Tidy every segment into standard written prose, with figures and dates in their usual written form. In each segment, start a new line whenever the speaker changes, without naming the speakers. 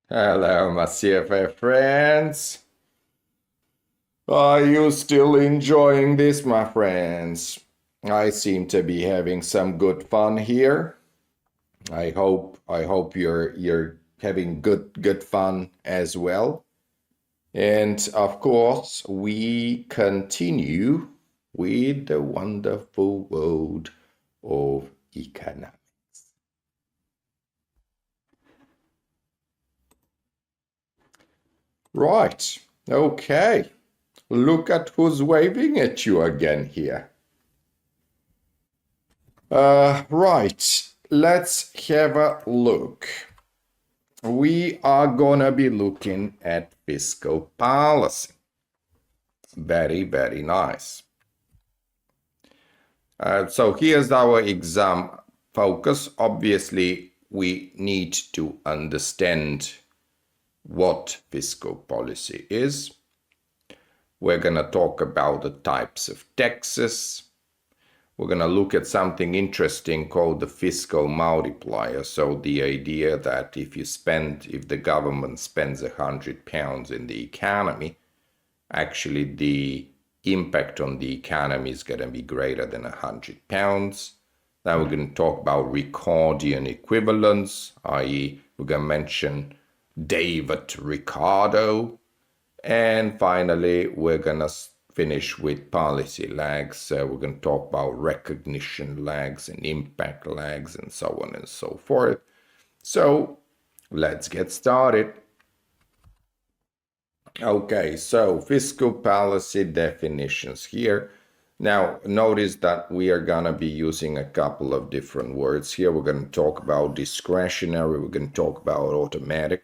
Hello, my CFA friends. Are you still enjoying this, my friends? I seem to be having some good fun here. I hope you're having good fun as well. And of course, we continue with the wonderful world of economics. Right. Okay. Look at who's waving at you again here. Right. Let's have a look. We are gonna be looking at fiscal policy. Very, very nice. So here's our exam focus. Obviously, we need to understand what fiscal policy is. We're gonna talk about the types of taxes. We're going to look at something interesting called the fiscal multiplier. So the idea that if the government spends £100 in the economy, actually the impact on the economy is going to be greater than £100. Then we're going to talk about Ricardian equivalence, i.e. we're going to mention David Ricardo. And finally, we're going to finish with policy lags. We're going to talk about recognition lags and impact lags and so on and so forth. So let's get started. Okay, so fiscal policy definitions here. Now, notice that we are going to be using a couple of different words here. We're going to talk about discretionary. We're going to talk about automatic.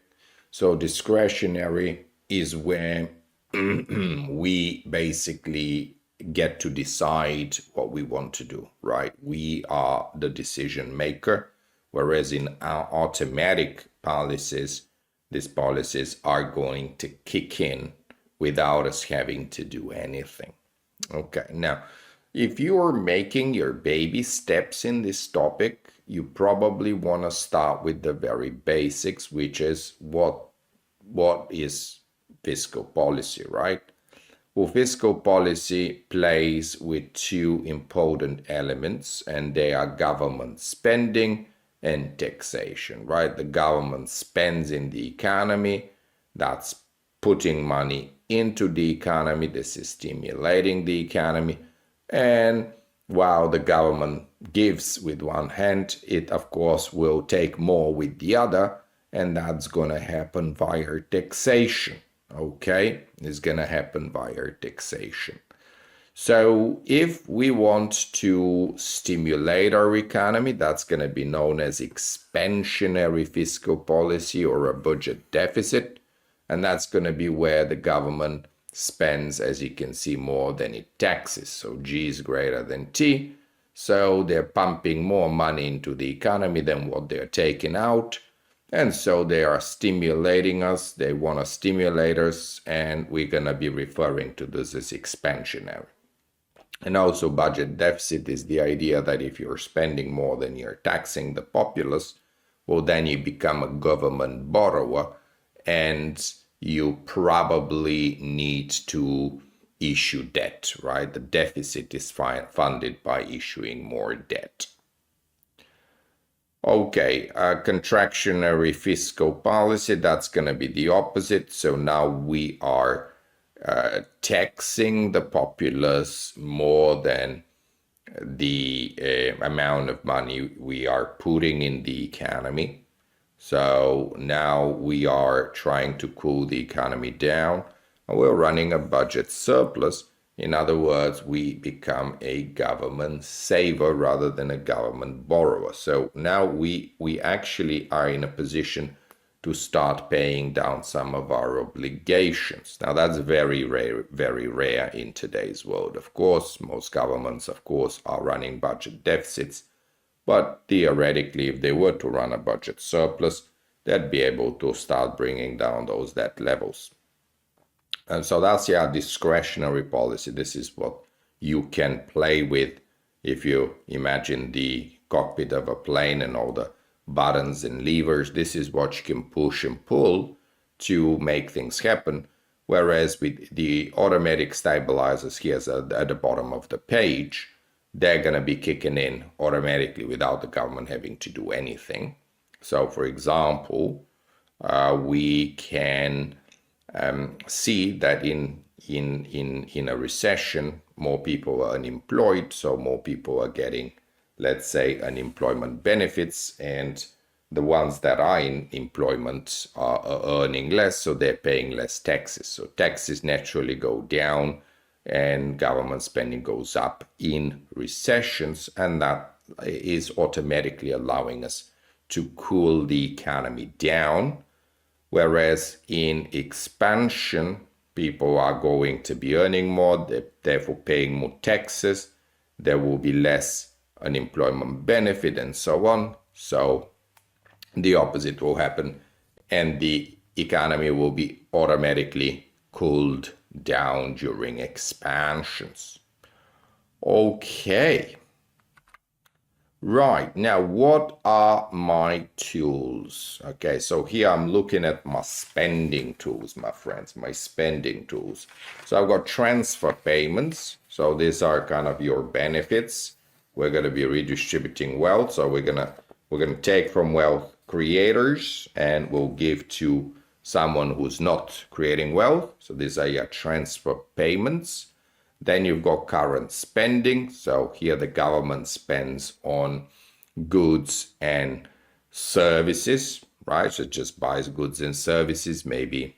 So discretionary is where we basically get to decide what we want to do, right? We are the decision maker, whereas in our automatic policies, these policies are going to kick in without us having to do anything. Okay, now, if you are making your baby steps in this topic, you probably want to start with the very basics, which is what is fiscal policy, right? Well, fiscal policy plays with two important elements, and they are government spending and taxation, right? The government spends in the economy, that's putting money into the economy, this is stimulating the economy, and while the government gives with one hand, it of course will take more with the other, and that's going to happen via taxation. Okay, it's going to happen via taxation. So if we want to stimulate our economy, that's going to be known as expansionary fiscal policy or a budget deficit. And that's going to be where the government spends, as you can see, more than it taxes. So G is greater than T. So they're pumping more money into the economy than what they're taking out. And so they are stimulating us, they want to stimulate us, and we're going to be referring to this as expansionary. And also budget deficit is the idea that if you're spending more than you're taxing the populace, well, then you become a government borrower, and you probably need to issue debt, right? The deficit is funded by issuing more debt. Okay, contractionary fiscal policy, that's going to be the opposite. So now we are taxing the populace more than the amount of money we are putting in the economy. So now we are trying to cool the economy down, and we're running a budget surplus. In other words, we become a government saver rather than a government borrower. So now we actually are in a position to start paying down some of our obligations. Now that's very rare in today's world. Of course, most governments, of course, are running budget deficits. But theoretically, if they were to run a budget surplus, they'd be able to start bringing down those debt levels. And so that's your discretionary policy. This is what you can play with if you imagine the cockpit of a plane and all the buttons and levers. This is what you can push and pull to make things happen. Whereas with the automatic stabilizers here at the bottom of the page, they're going to be kicking in automatically without the government having to do anything. So, for example, we can see that in a recession, more people are unemployed, so more people are getting, let's say, unemployment benefits, and the ones that are in employment are earning less, so they're paying less taxes. So taxes naturally go down and government spending goes up in recessions, and that is automatically allowing us to cool the economy down. Whereas in expansion, people are going to be earning more, therefore paying more taxes, there will be less unemployment benefit and so on. So the opposite will happen, and the economy will be automatically cooled down during expansions. Okay. Right, now what are my tools? Okay, so here I'm looking at my spending tools, my friends, my spending tools. So I've got transfer payments. So these are kind of your benefits. We're going to be redistributing wealth. So we're going to take from wealth creators and we'll give to someone who's not creating wealth. So these are your transfer payments. Then you've got current spending. So here the government spends on goods and services, right? So it just buys goods and services, maybe,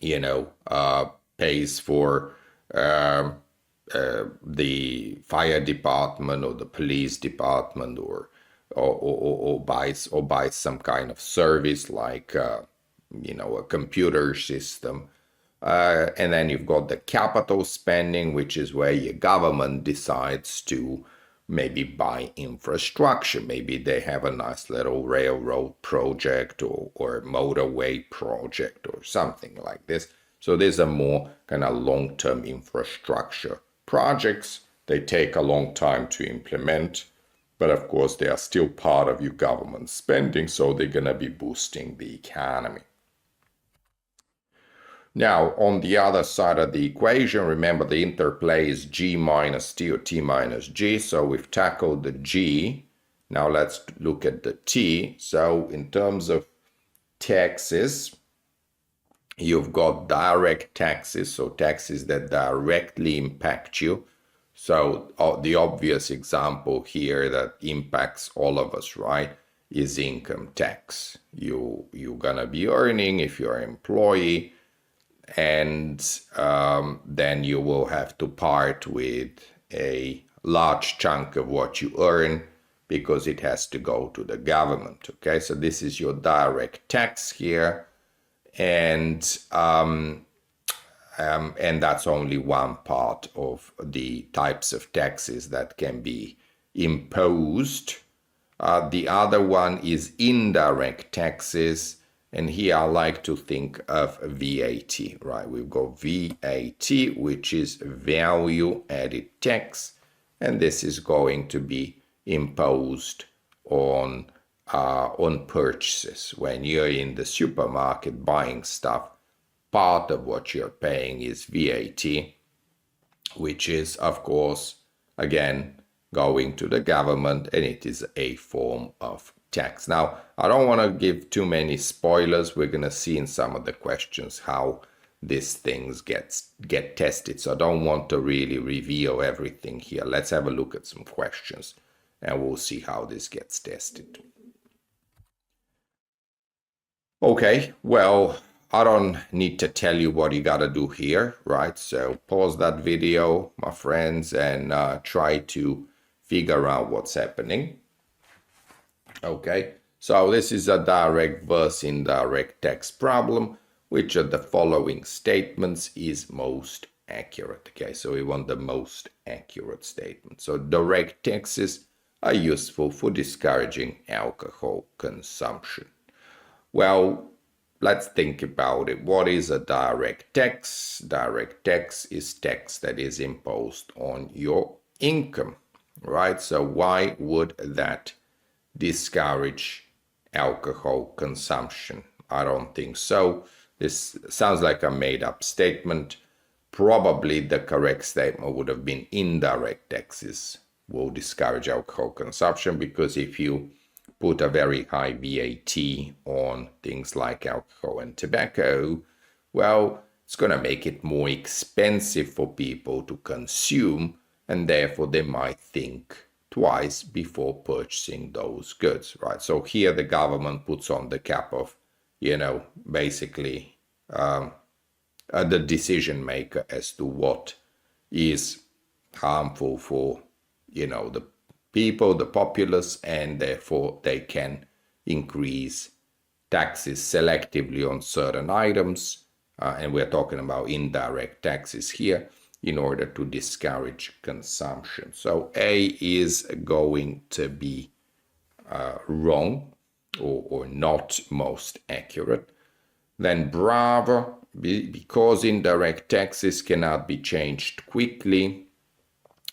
pays for the fire department or the police department, or buys some kind of service like a computer system. And then you've got the capital spending, which is where your government decides to maybe buy infrastructure. Maybe they have a nice little railroad project or motorway project or something like this. So these are more kind of long-term infrastructure projects. They take a long time to implement, but of course they are still part of your government spending, so they're going to be boosting the economy. Now, on the other side of the equation, remember the interplay is G minus T or T minus G. So we've tackled the G. Now let's look at the T. So in terms of taxes, you've got direct taxes, so taxes that directly impact you. So the obvious example here that impacts all of us, right, is income tax. You're gonna be earning if you're an employee, and then you will have to part with a large chunk of what you earn because it has to go to the government. Okay, so this is your direct tax here, and that's only one part of the types of taxes that can be imposed. The other one is indirect taxes. And here I like to think of VAT, right? We've got VAT, which is value added tax, and this is going to be imposed on purchases. When you're in the supermarket buying stuff, part of what you're paying is VAT, which is, of course, again, going to the government, and it is a form of tax. Now, I don't want to give too many spoilers. We're going to see in some of the questions how these things get tested. So I don't want to really reveal everything here. Let's have a look at some questions and we'll see how this gets tested. Okay, well, I don't need to tell you what you got to do here, right? So pause that video, my friends, and try to figure out what's happening. Okay, so this is a direct versus indirect tax problem. Which of the following statements is most accurate? Okay, so we want the most accurate statement. So direct taxes are useful for discouraging alcohol consumption. Well, let's think about it. What is a direct tax? Direct tax is tax that is imposed on your income, right? So why would that discourage alcohol consumption. I don't think so. This sounds like a made-up statement. Probably the correct statement would have been indirect taxes will discourage alcohol consumption, because if you put a very high VAT on things like alcohol and tobacco, well, it's going to make it more expensive for people to consume, and therefore they might think twice before purchasing those goods, right? So here the government puts on the cap of, basically the decision maker as to what is harmful for, the people, the populace, and therefore they can increase taxes selectively on certain items. And we're talking about indirect taxes here in order to discourage consumption. So A is going to be wrong or not most accurate. Then Bravo, because indirect taxes cannot be changed quickly,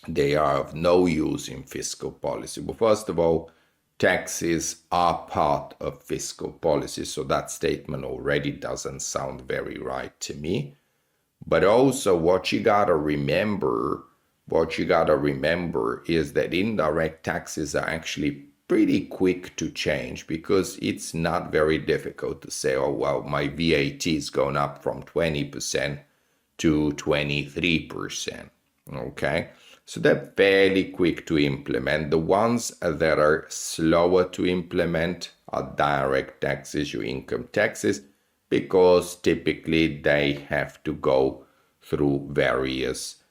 they are of no use in fiscal policy. Well, first of all, taxes are part of fiscal policy, so that statement already doesn't sound very right to me. But also what you gotta remember is that indirect taxes are actually pretty quick to change, because it's not very difficult to say, oh, well, my VAT is going up from 20% to 23%, okay? So they're fairly quick to implement. The ones that are slower to implement are direct taxes, your income taxes, because typically they have to go through various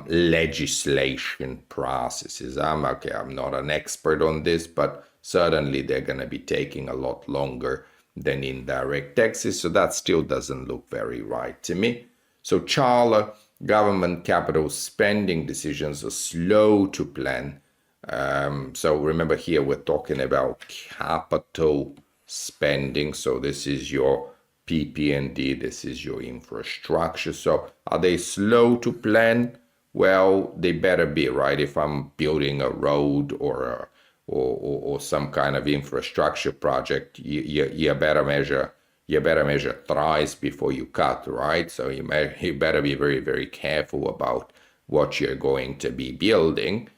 legislation processes. I'm not an expert on this, but certainly they're going to be taking a lot longer than indirect taxes. So that still doesn't look very right to me. So Charla, government capital spending decisions are slow to plan. So remember here we're talking about capital spending. So this is your PP&D, this is your infrastructure. So are they slow to plan? Well, they better be, right? If I'm building a road or some kind of infrastructure project, you better measure thrice before you cut, right? So you better be very, very careful about what you're going to be building,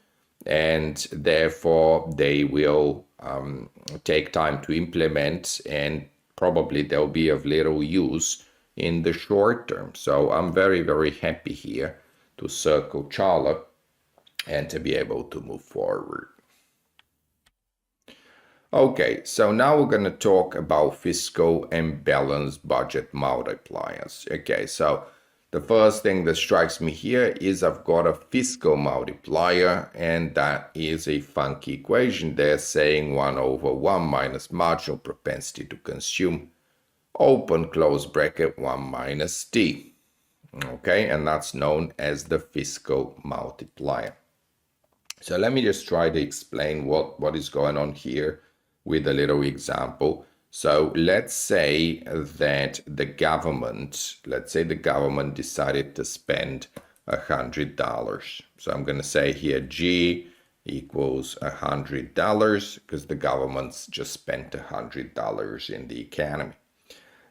and therefore they will take time to implement, and probably they'll be of little use in the short term. So I'm very, very happy here to circle Charlotte and to be able to move forward. Okay, so now we're going to talk about fiscal and balanced budget multipliers. Okay, so the first thing that strikes me here is I've got a fiscal multiplier, and that is a funky equation. They're saying 1/1 minus marginal propensity to consume, open close bracket, 1 minus t. Okay, and that's known as the fiscal multiplier. So let me just try to explain what is going on here with a little example. So let's say that the government decided to spend $100. So I'm going to say here G equals $100 because the government's just spent $100 in the economy.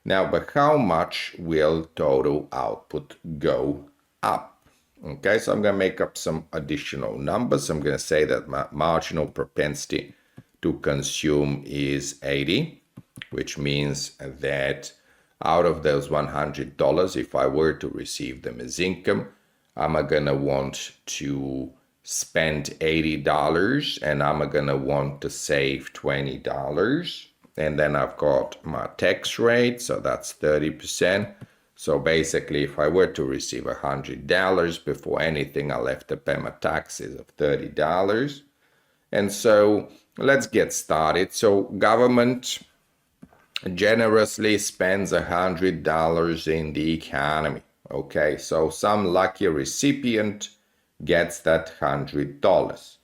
Now, but how much will total output go up? Okay, so I'm going to make up some additional numbers. I'm going to say that my marginal propensity to consume is 80, which means that out of those $100, if I were to receive them as income, I'm going to want to spend $80 and I'm going to want to save $20. And then I've got my tax rate, so that's 30%. So basically, if I were to receive $100 before anything, I'll have to pay my taxes of $30. And so let's get started. So government generously spends $100 in the economy. Okay, so some lucky recipient gets that $100.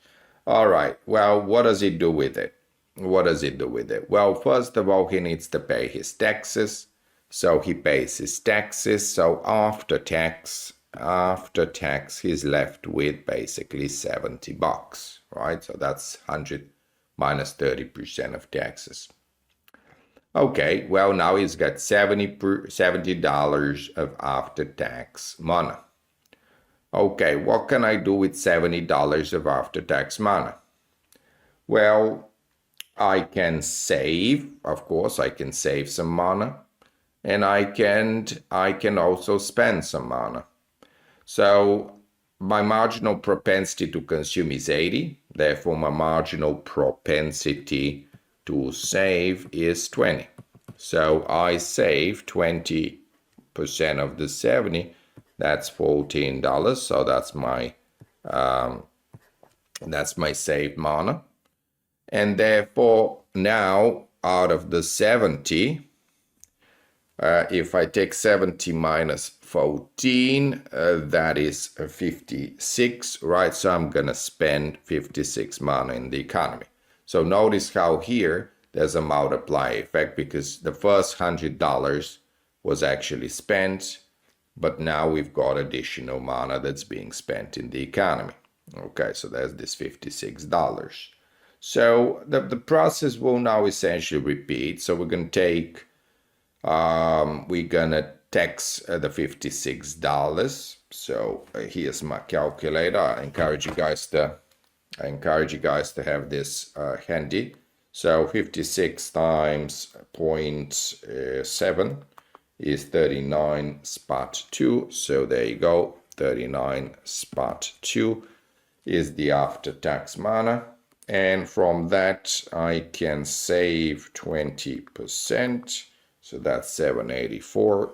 All right, well, what does he do with it? Well, first of all, he needs to pay his taxes. So he pays his taxes. So after tax, he's left with basically $70, right? So that's 100 minus 30% of taxes. Okay, well, now he's got $70 of after-tax money. Okay, what can I do with $70 of after-tax money? Well, I can save, of course, I can save some money, and I can also spend some money. So my marginal propensity to consume is 80, therefore my marginal propensity to save is 20. So I save 20% of the 70, that's $14. So that's my saved money. And therefore now out of the 70, if I take 70 minus 14, that is 56, right? So I'm going to spend 56 money in the economy. So notice how here there's a multiplier effect because the first $100 was actually spent, but now we've got additional money that's being spent in the economy. Okay, so there's this $56. So the process will now essentially repeat. So we're going to take we're gonna tax the $56. So here's my calculator. I encourage you guys to have this handy. So 56 times 0.7 is 39.2. So there you go. 39.2 is the after-tax money. And from that, I can save 20%. So that's 784.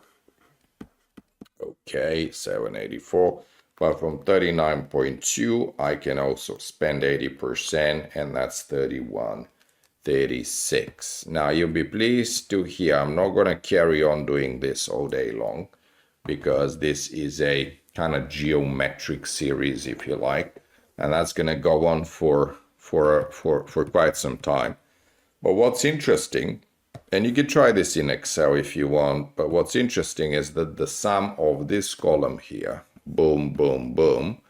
Okay, 784. But from 39.2, I can also spend 80%, and that's 31.36. Now, you'll be pleased to hear I'm not going to carry on doing this all day long because this is a kind of geometric series, if you like, and that's going to go on for quite some time. But what's interesting, and you can try this in Excel if you want, but what's interesting is that the sum of this column here, boom, boom, boom,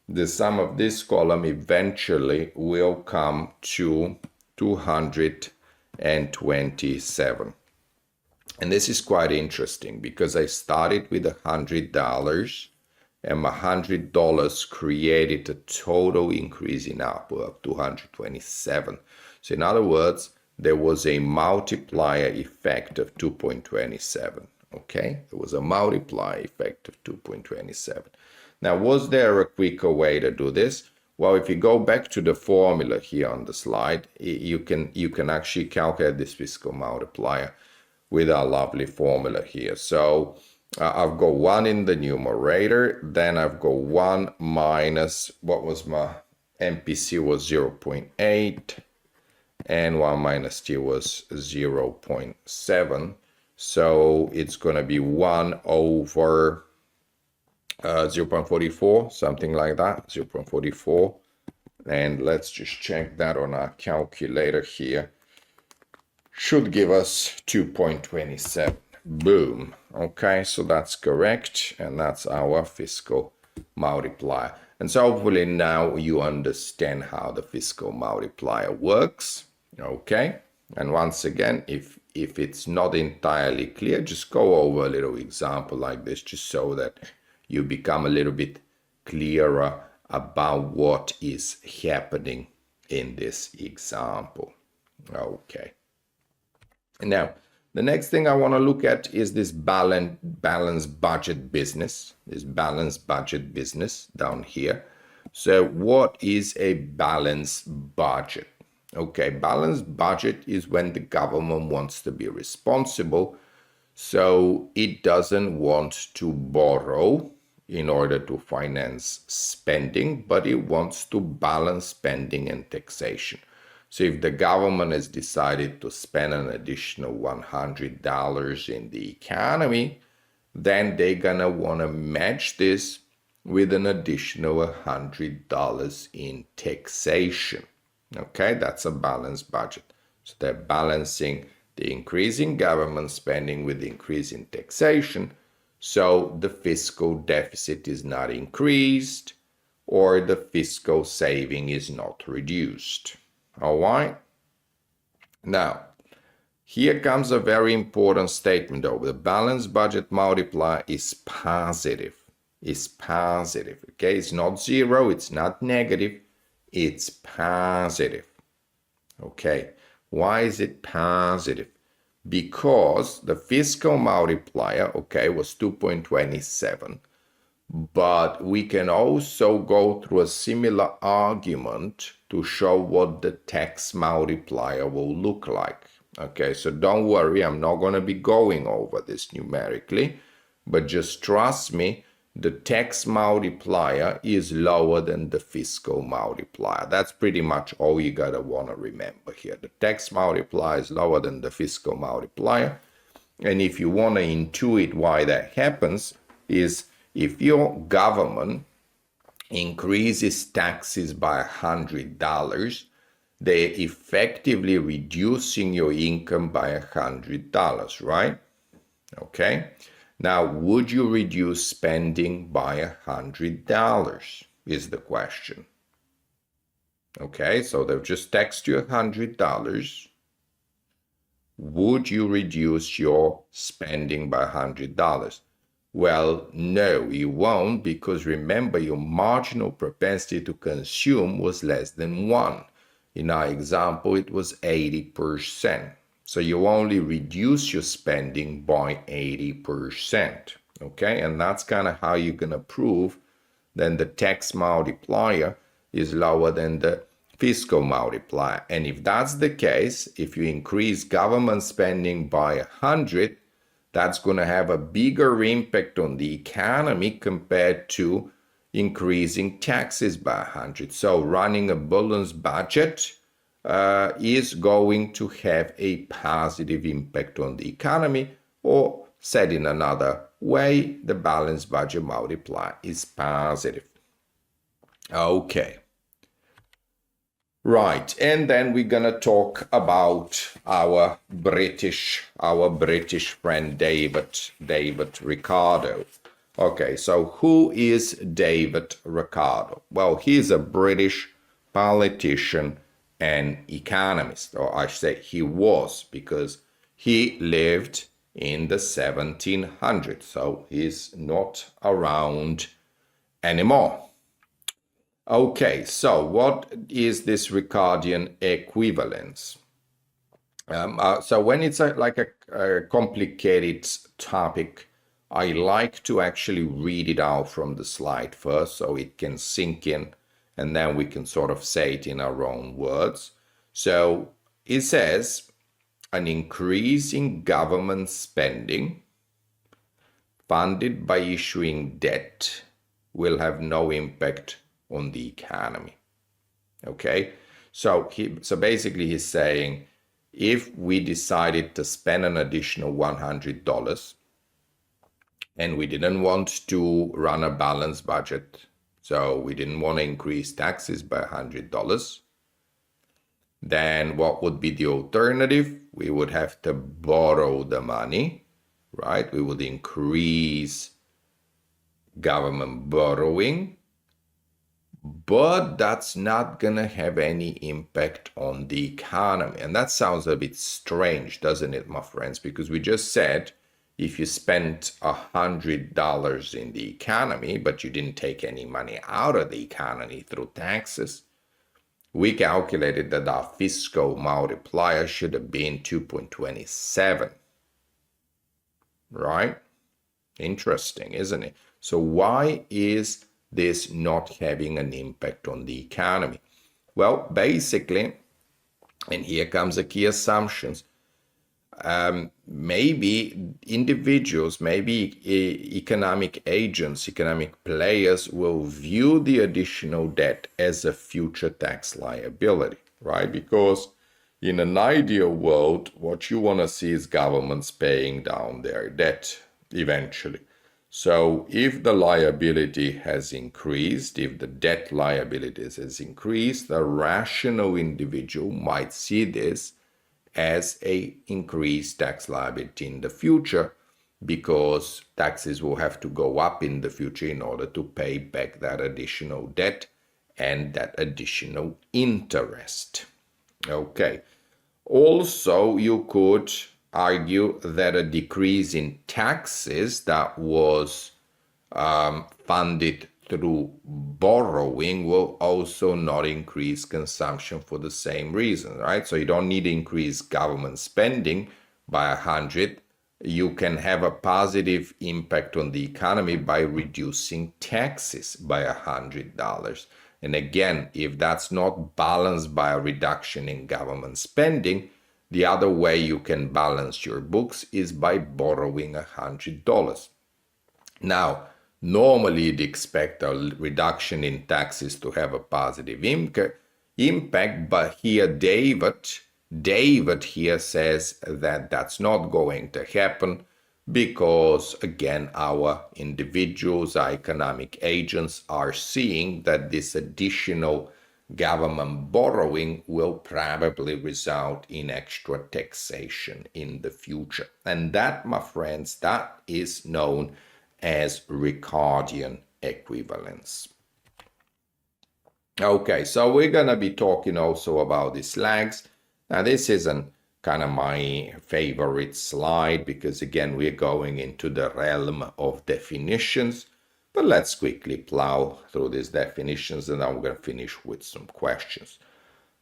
the sum of this column eventually will come to 227. And this is quite interesting because I started with $100 and my $100 created a total increase in output of 227. So in other words, there was a multiplier effect of 2.27. Okay, there was a multiplier effect of 2.27. Now, was there a quicker way to do this? Well, if you go back to the formula here on the slide, you can actually calculate this fiscal multiplier with our lovely formula here. So I've got 1 in the numerator, then I've got 1 minus, what was my MPC was 0.8, and 1 minus t was 0.7. So it's going to be 1 over 0.44, something like that, 0.44. And let's just check that on our calculator here. Should give us 2.27. Boom. Okay, so that's correct. And that's our fiscal multiplier. And so hopefully now you understand how the fiscal multiplier works. Okay. And once again, if it's not entirely clear, just go over a little example like this, just so that you become a little bit clearer about what is happening in this example. Okay. Now, the next thing I want to look at is this balanced budget business, this balanced budget business down here. So what is a balanced budget? Okay, balanced budget is when the government wants to be responsible, so it doesn't want to borrow in order to finance spending, but it wants to balance spending and taxation. So if the government has decided to spend an additional $100 in the economy, then they're gonna want to match this with an additional $100 in taxation. Okay, that's a balanced budget. So they're balancing the increase in government spending with the increase in taxation, so the fiscal deficit is not increased or the fiscal saving is not reduced. All right. Now, here comes a very important statement though. The balanced budget multiplier is positive. It's positive. Okay, it's not zero, it's not negative, it's positive. Okay, why is it positive? Because the fiscal multiplier, okay, was 2.27. But we can also go through a similar argument to show what the tax multiplier will look like. Okay, so don't worry, I'm not going to be going over this numerically, but just trust me, the tax multiplier is lower than the fiscal multiplier. That's pretty much all you gotta want to remember here. The tax multiplier is lower than the fiscal multiplier. And if you want to intuit why that happens, is if your government increases taxes by $100, they're effectively reducing your income by $100, right? Okay. Now, would you reduce spending by $100 is the question. Okay, so they've just taxed you $100. Would you reduce your spending by $100? Well, no, you won't, because remember, your marginal propensity to consume was less than 1. In our example, it was 80%. So you only reduce your spending by 80%. Okay, and that's kind of how you're going to prove then the tax multiplier is lower than the fiscal multiplier. And if that's the case, if you increase government spending by 100, that's going to have a bigger impact on the economy compared to increasing taxes by 100. So running a balanced budget is going to have a positive impact on the economy, or said in another way, the balanced budget multiplier is positive. Okay. Right, and then we're gonna talk about our British friend David Ricardo. Okay, so who is David Ricardo? Well, he's a British politician and economist, or I should say he was, because he lived in the 1700s, so he's not around anymore. Okay, so what is this Ricardian equivalence? So when it's like a complicated topic, I like to actually read it out from the slide first so it can sink in, and then we can sort of say it in our own words. So it says an increase in government spending funded by issuing debt will have no impact on the economy. Okay, so basically he's saying if we decided to spend an additional $100 and we didn't want to run a balanced budget, so we didn't want to increase taxes by $100, then what would be the alternative? We would have to borrow the money, right? We would increase government borrowing, but that's not going to have any impact on the economy. And that sounds a bit strange, doesn't it, my friends? Because we just said if you spent $100 in the economy, but you didn't take any money out of the economy through taxes, we calculated that our fiscal multiplier should have been 2.27. Right? Interesting, isn't it? So why is this not having an impact on the economy? Well, basically, and here comes the key assumptions, maybe individuals, maybe economic agents, economic players will view the additional debt as a future tax liability, right? Because in an ideal world, what you want to see is governments paying down their debt eventually. So if the liability has increased, if the debt liabilities has increased, the rational individual might see this as a increased tax liability in the future, because taxes will have to go up in the future in order to pay back that additional debt and that additional interest. Okay. Also, you could argue that a decrease in taxes that was funded through borrowing will also not increase consumption for the same reason, right? So you don't need to increase government spending by 100. You can have a positive impact on the economy by reducing taxes by $100. And again, if that's not balanced by a reduction in government spending, the other way you can balance your books is by borrowing $100. Now, normally you'd expect a reduction in taxes to have a positive impact, but here David here says that that's not going to happen because, again, our individuals, our economic agents are seeing that this additional government borrowing will probably result in extra taxation in the future. And that, my friends, that is known as Ricardian equivalence. Okay, so we're going to be talking also about these lags. Now, this isn't kind of my favorite slide because, again, we're going into the realm of definitions. But let's quickly plow through these definitions and then we're going to finish with some questions.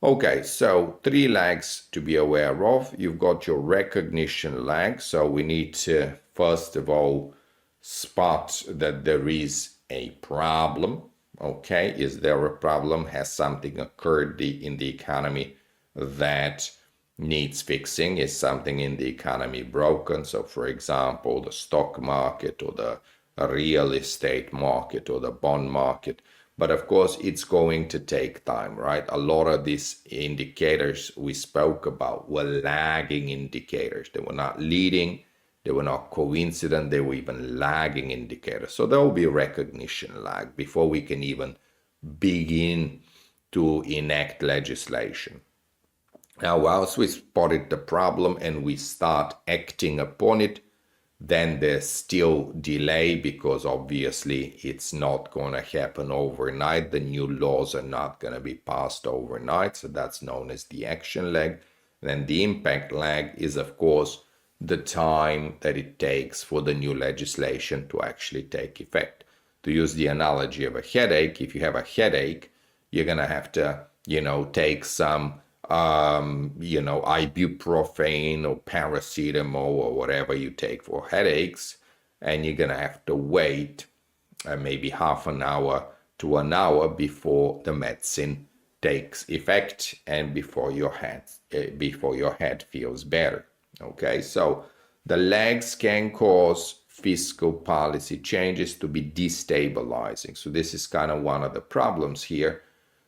Okay, so 3 lags to be aware of. You've got your recognition lag. So we need to, first of all, spot that there is a problem. Okay, is there a problem? Has something occurred in the economy that needs fixing? Is something in the economy broken? So, for example, the stock market or the real estate market or the bond market. But of course, it's going to take time, right? A lot of these indicators we spoke about were lagging indicators. They were not leading. They were not coincident, they were even lagging indicators. So there will be recognition lag before we can even begin to enact legislation. Now, once we spotted the problem and we start acting upon it, then there's still delay because obviously it's not going to happen overnight. The new laws are not going to be passed overnight. So that's known as the action lag. Then the impact lag is, of course, the time that it takes for the new legislation to actually take effect. To use the analogy of a headache, if you have a headache, you're going to have to, take some, ibuprofen or paracetamol or whatever you take for headaches, and you're going to have to wait maybe half an hour to an hour before the medicine takes effect and before your head feels better. Okay, so the lags can cause fiscal policy changes to be destabilizing. So this is kind of one of the problems here,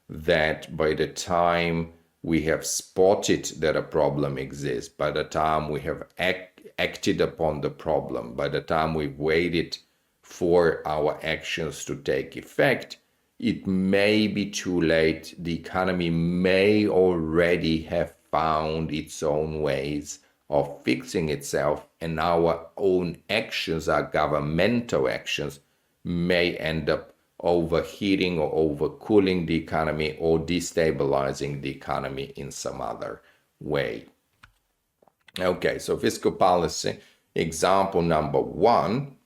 that by the time we have spotted that a problem exists, by the time we have acted upon the problem, by the time we've waited for our actions to take effect, it may be too late. The economy may already have found its own ways of fixing itself, and our own actions, our governmental actions, may end up overheating or overcooling the economy or destabilizing the economy in some other way. Okay, so fiscal policy, example number 1.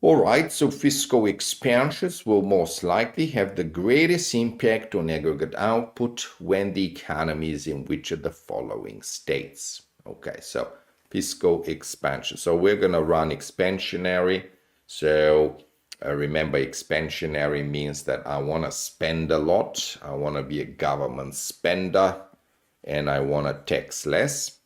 All right, so fiscal expansions will most likely have the greatest impact on aggregate output when the economy is in which of the following states. Okay, so fiscal expansion. So we're going to run expansionary. So remember, expansionary means that I want to spend a lot. I want to be a government spender and I want to tax less.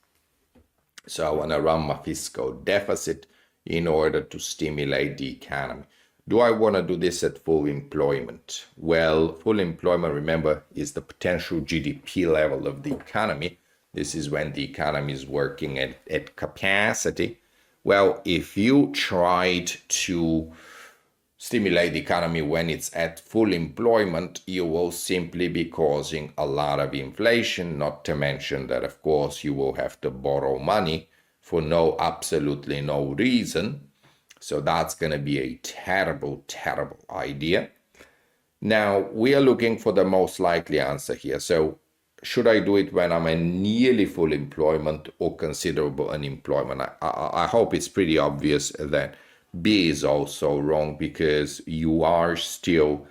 So I want to run my fiscal deficit in order to stimulate the economy. Do I want to do this at full employment? Well, full employment, remember, is the potential GDP level of the economy. This is when the economy is working at capacity. Well, if you tried to stimulate the economy when it's at full employment, you will simply be causing a lot of inflation, not to mention that, of course, you will have to borrow money for absolutely no reason. So that's going to be a terrible, terrible idea. Now, we are looking for the most likely answer here. So should I do it when I'm in nearly full employment or considerable unemployment? I hope it's pretty obvious that B is also wrong, because you are still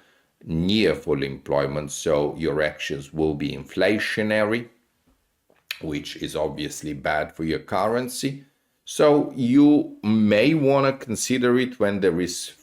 near full employment, so your actions will be inflationary, which is obviously bad for your currency. So you may want to consider it when there is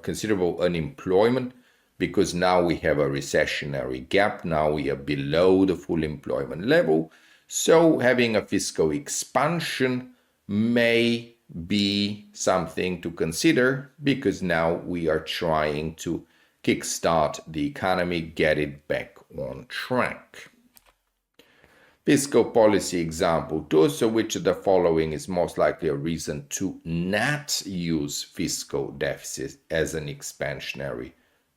considerable unemployment, because now we have a recessionary gap. Now we are below the full employment level. So having a fiscal expansion may be something to consider, because now we are trying to kickstart the economy, get it back on track. Fiscal policy example 2. So which of the following is most likely a reason to not use fiscal deficit as an expansionary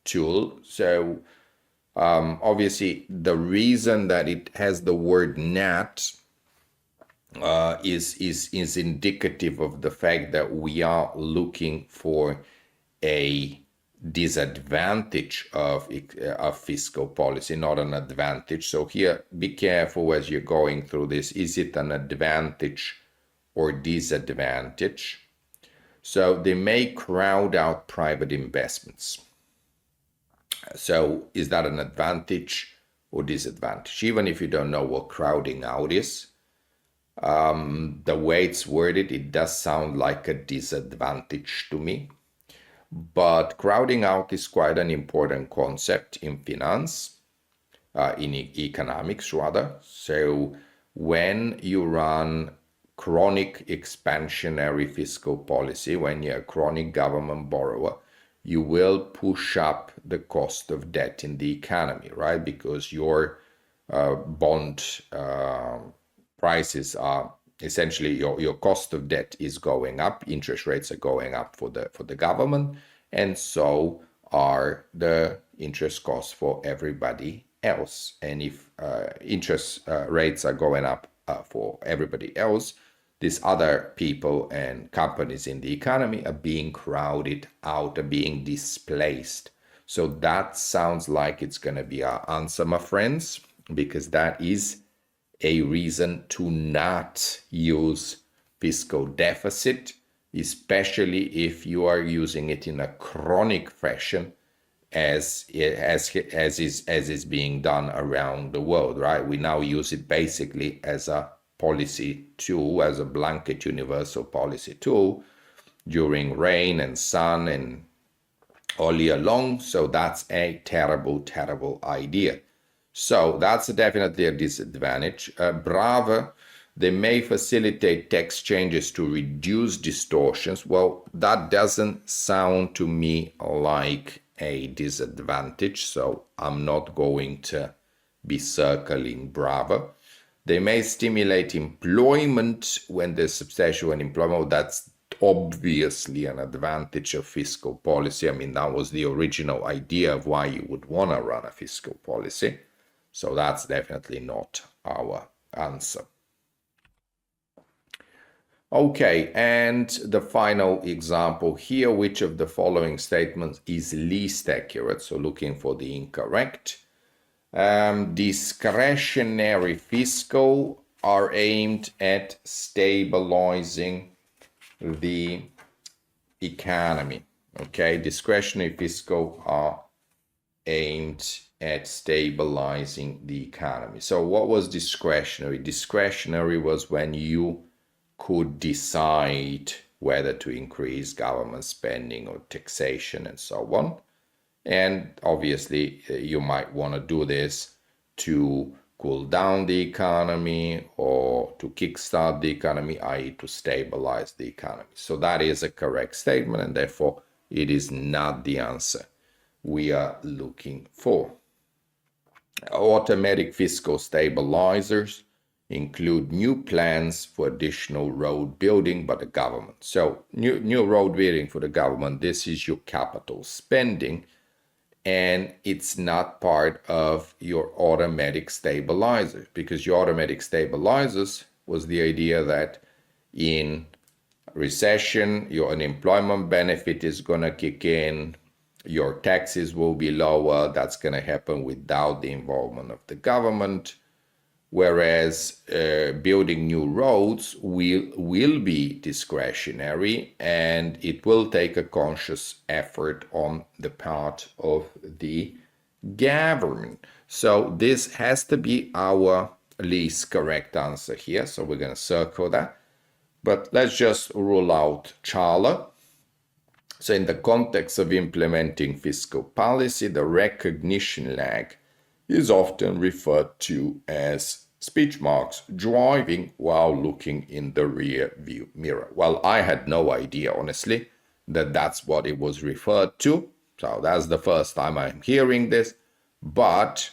tool? So obviously the reason that it has the word not is indicative of the fact that we are looking for a disadvantage of fiscal policy, not an advantage. So here, be careful as you're going through this. Is it an advantage or disadvantage? So they may crowd out private investments. So is that an advantage or disadvantage? Even if you don't know what crowding out is, the way it's worded, it does sound like a disadvantage to me. But crowding out is quite an important concept in finance, in economics rather. So when you run chronic expansionary fiscal policy, when you're a chronic government borrower, you will push up the cost of debt in the economy, right? Because your bond prices are essentially your cost of debt is going up, interest rates are going up for the government, and so are the interest costs for everybody else. And if interest rates are going up for everybody else, these other people and companies in the economy are being crowded out, are being displaced. So that sounds like it's going to be our answer, my friends, because that is a reason to not use fiscal deficit, especially if you are using it in a chronic fashion, as is being done around the world, right? We now use it basically as a policy tool, as a blanket universal policy tool during rain and sun and all year long. So that's a terrible, terrible idea. So that's definitely a disadvantage. Bravo, they may facilitate tax changes to reduce distortions. Well, that doesn't sound to me like a disadvantage, so I'm not going to be circling Bravo. They may stimulate employment when there's substantial unemployment. That's obviously an advantage of fiscal policy. I mean, that was the original idea of why you would want to run a fiscal policy. So that's definitely not our answer. Okay, and the final example here, which of the following statements is least accurate? So looking for the incorrect. Discretionary fiscal are aimed at stabilizing the economy. Okay, discretionary fiscal are aimed at stabilizing the economy. So what was discretionary? Discretionary was when you could decide whether to increase government spending or taxation and so on. And obviously, you might want to do this to cool down the economy or to kickstart the economy, i.e. to stabilize the economy. So that is a correct statement, and therefore it is not the answer we are looking for. Automatic fiscal stabilizers include new plans for additional road building by the government. So new road building for the government, this is your capital spending, and it's not part of your automatic stabilizer, because your automatic stabilizers was the idea that in recession, your unemployment benefit is going to kick in, your taxes will be lower. That's going to happen without the involvement of the government. whereas building new roads will be discretionary, and it will take a conscious effort on the part of the government. So this has to be our least correct answer here. So we're going to circle that. But let's just rule out Charla. So in the context of implementing fiscal policy, the recognition lag is often referred to as speech marks driving while looking in the rear view mirror. Well, I had no idea, honestly, that that's what it was referred to. So that's the first time I'm hearing this, but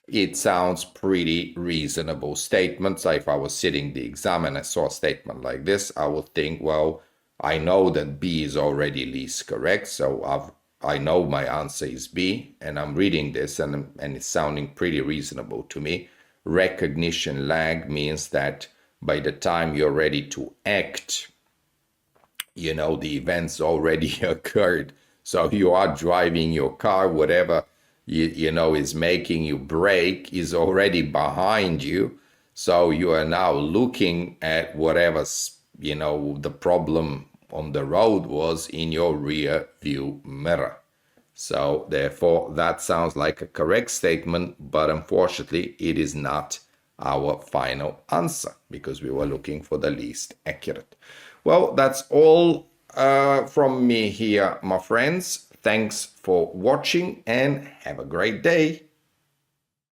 it sounds pretty reasonable statement. So if I was sitting the exam and I saw a statement like this, I would think, well, I know that B is already least correct, so I know my answer is B, and I'm reading this and it's sounding pretty reasonable to me. Recognition lag means that by the time you're ready to act, the event's already occurred. So you are driving your car, whatever is making you brake is already behind you. So you are now looking at whatever's the problem on the road was in your rear view mirror. So therefore, that sounds like a correct statement, but unfortunately, it is not our final answer because we were looking for the least accurate. Well, that's all from me here, my friends. Thanks for watching and have a great day.